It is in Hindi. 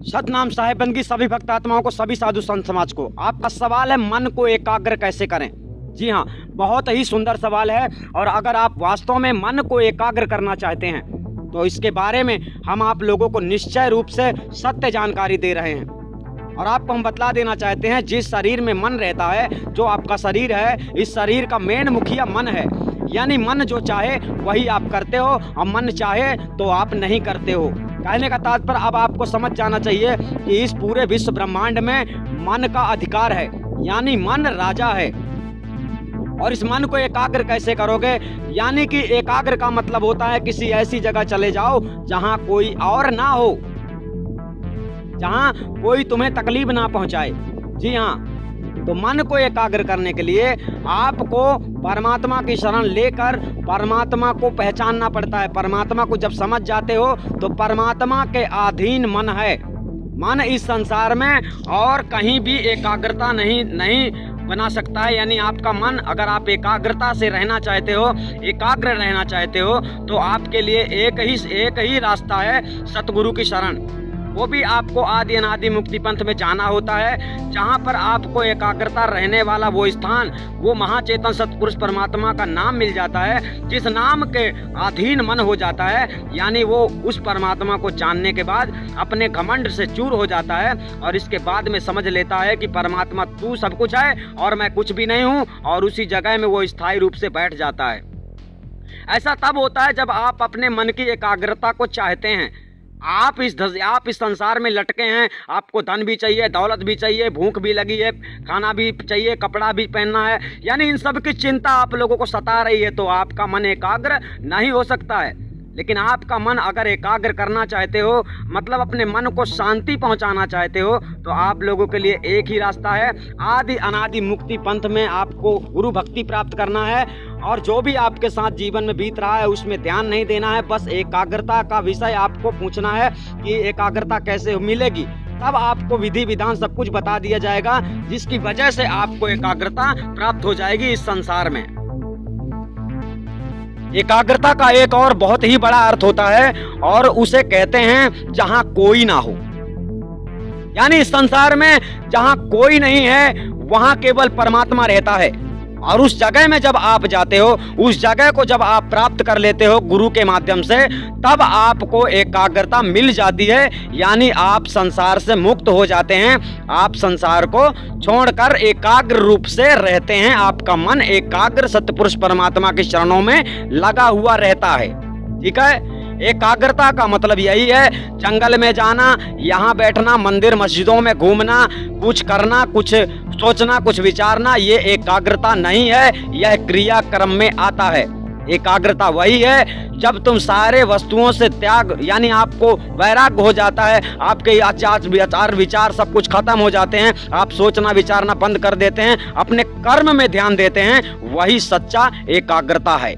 सतनाम साहेब बंदगी सभी भक्त आत्माओं को, सभी साधु संत समाज को। आपका सवाल है मन को एकाग्र कैसे करें। जी हाँ, बहुत ही सुंदर सवाल है। और अगर आप वास्तव में मन को एकाग्र करना चाहते हैं तो इसके बारे में हम आप लोगों को निश्चय रूप से सत्य जानकारी दे रहे हैं। और आपको हम बतला देना चाहते हैं, जिस शरीर में मन रहता है, जो आपका शरीर है, इस शरीर का मेन मुखिया मन है। यानी मन जो चाहे वही आप करते हो और मन चाहे तो आप नहीं करते हो। कहने का तात्पर्य अब आपको समझ जाना चाहिए कि इस पूरे विश्व ब्रह्मांड में मन का अधिकार है, यानी मन राजा है। और इस मन को एकाग्र कैसे करोगे? यानी कि एकाग्र का मतलब होता है किसी ऐसी जगह चले जाओ जहां कोई और ना हो, जहां कोई तुम्हें तकलीफ ना पहुंचाए। जी हाँ, तो मन को एकाग्र करने के लिए आपको परमात्मा की शरण लेकर परमात्मा को पहचानना पड़ता है। परमात्मा को जब समझ जाते हो तो परमात्मा के अधीन मन है। मन इस संसार में और कहीं भी एकाग्रता नहीं बना सकता है। यानी आपका मन, अगर आप एकाग्रता से रहना चाहते हो, एकाग्र रहना चाहते हो, तो आपके लिए एक ही रास्ता है, सतगुरु की शरण। वो भी आपको आदि अनादि मुक्ति पंथ में जाना होता है, जहाँ पर आपको एकाग्रता रहने वाला वो स्थान, वो महाचेतन सतपुरुष परमात्मा का नाम मिल जाता है, जिस नाम के अधीन मन हो जाता है। यानी वो उस परमात्मा को जानने के बाद अपने घमंड से चूर हो जाता है और इसके बाद में समझ लेता है कि परमात्मा तू सब कुछ है और मैं कुछ भी नहीं हूँ, और उसी जगह में वो स्थायी रूप से बैठ जाता है। ऐसा तब होता है जब आप अपने मन की एकाग्रता को चाहते हैं। आप इस संसार में लटके हैं, आपको धन भी चाहिए, दौलत भी चाहिए, भूख भी लगी है, खाना भी चाहिए, कपड़ा भी पहनना है, यानी इन सब की चिंता आप लोगों को सता रही है, तो आपका मन एकाग्र नहीं हो सकता है। लेकिन आपका मन अगर एकाग्र करना चाहते हो, मतलब अपने मन को शांति पहुंचाना चाहते हो, तो आप लोगों के लिए एक ही रास्ता है, आदि अनादि मुक्ति पंथ में आपको गुरु भक्ति प्राप्त करना है। और जो भी आपके साथ जीवन में बीत रहा है उसमें ध्यान नहीं देना है, बस एकाग्रता का विषय आपको पूछना है कि एकाग्रता कैसे मिलेगी। तब आपको विधि विधान सब कुछ बता दिया जाएगा, जिसकी वजह से आपको एकाग्रता प्राप्त हो जाएगी इस संसार में। एकाग्रता का एक और बहुत ही बड़ा अर्थ होता है और उसे कहते हैं जहां कोई ना हो। यानी इस संसार में जहां कोई नहीं है वहां केवल परमात्मा रहता है। और उस जगह में जब आप जाते हो, उस जगह को जब आप प्राप्त कर लेते हो गुरु के माध्यम से, तब आपको एकाग्रता मिल जाती है। यानी आप संसार से मुक्त हो जाते हैं, आप संसार को छोड़कर एकाग्र रूप से रहते हैं। आपका मन एकाग्र सतपुरुष परमात्मा के चरणों में लगा हुआ रहता है। ठीक है, एकाग्रता का मतलब यही है, जंगल में जाना, यहाँ बैठना, मंदिर मस्जिदों में घूमना, कुछ करना, कुछ सोचना, कुछ विचारना, ये एकाग्रता नहीं है, यह क्रियाक्रम में आता है। एकाग्रता वही है जब तुम सारे वस्तुओं से त्याग, यानी आपको वैराग्य हो जाता है, आपके आचार विचार सब कुछ खत्म हो जाते हैं, आप सोचना विचारना बंद कर देते हैं, अपने कर्म में ध्यान देते हैं, वही सच्चा एकाग्रता है।